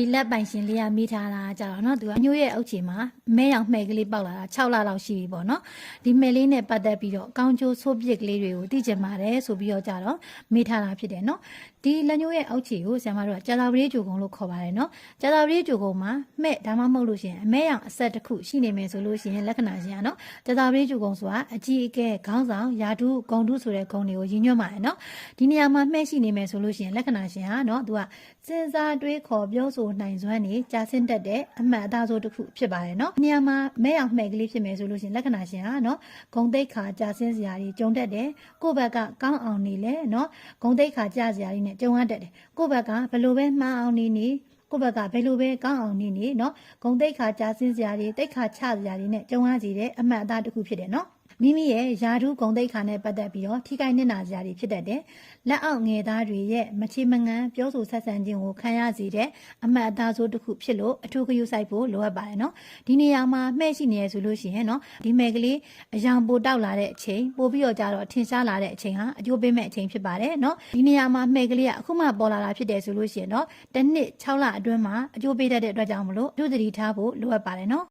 ဒီလက်ပိုင်ရှင်လေးကမိထားတာကြတော့เนาะသူကအညိုးရဲ့အုတ်ချီမှာမဲရောင်မှဲ့ကလေးပေါက်လာတာ6လလောက်ရှိပြီပေါ့เนาะဒီမှဲ့လေးနဲ့ပတ်သက်ပြီးတော့အကောင်းကျိုးဆိုးပစ်ကလေးတွေကိုသိကျင်ပါတယ်ဆိုပြီးတော့ကြတော့မိထားတာဖြစ်တယ်เนาะဒီလက်ညိုးရဲ့အုတ်ချီကိုဆရာမတို့ကကြာသာပရိဂျိုကုံလို့ခေါ်ပါတယ်เนาะကြာသာပရိဂျိုကုံမှာမှဲ့ဒါမှမဟုတ်လို့ရှိရင်အမဲရောင်အဆက်တစ်ခုရှိနေမယ်ဆိုလို့ရှိရင်လက္ခဏာရှင်ကเนาะကြာသာပရိဂျိုကုံဆိုတာအကြီးအကဲခေါင်းဆောင်ယာတုဂုံတုဆိုတဲ့ဂုံတွေကိုရည်ညွှန်းပါတယ်เนาะဒီနေရာမှာမှဲ့ရှိနေမယ်ဆိုလို့ရှိရင်လက္ခဏာရှင်ဟာเนาะသူကစဉ်းစားတွေးခေါ်ပြောဆိုနိုင်စွမ်းနေကြာဆင်းတတ်တဲ့အမှတ်အသားဆိုတစ်ခုဖြစ်ပါတယ်เนาะနေရာမှာမဲအောင်မှဲ့ကလေးဖြစ်မယ်ဆိုလို့ရှိရင်လက္ခဏာရှင်ဟာเนาะဂုံတိတ်ခါကြာဆင်းစရာတွေကြုံတတ်တယ်ကိုယ့်ဘက်ကကောင်းအောင်နေလဲเนาะဂုံတိတ်ခါကြာစရာတွေနဲ့ကြုံရတတ်တယ်ကိုယ့်ဘက်ကဘယ်လိုပဲမှားအောင်နေကိုယ့်ဘက်ကဘယ်လိုပဲကောင်းအောင်နေเนาะဂုံတိတ်ခါကြာဆင်းစရာတွေတိတ်ခါချစရာတွေနဲ့ကြုံရစီတဲ့အမှတ်အသားတစ်ခုဖြစ်တယ်เนาะမိမိရဲ့ယာဓုဂုံတိတ်ခါနဲ့ပတ်သက်ပြီးတော့ထိခိုက်နစ်နာစရာတွေဖြစ်တတ်တယ်။လက်အောက်ငယ်သားတွေရဲ့မချေမငန်းပြောဆိုဆက်ဆံခြင်းကိုခံရစေတဲ့အမှတ်အသားဆိုးတစ်ခုဖြစ်လို့အထူးဂရုစိုက်ဖို့လိုအပ်ပါတယ်နော်။ဒီနေရာမှာမှဲ့ရှိနေရဆိုလို့ရှိရင်နော်ဒီမဲကလေးအယောင်ပိုတောက်လာတဲ့အချိန်ပို့ပြီးတော့ကြတော့ထင်ရှားလာတဲ့အချိန်ဟာအကျိုးပေးမဲ့အချိန်ဖြစ်ပါတယ်နော်။ဒီနေရာမှာမှဲ့ကလေးကအခုမှပေါ်လာတာဖြစ်တယ်ဆိုလို့ရှိရင်တော့တစ်နှစ်6လအတွင်းမှာအကျိုးပေးတတ်တဲ့အတွက်ကြောင့်မလို့အထူးသတိထားဖို့လိုအပ်ပါတယ်နော်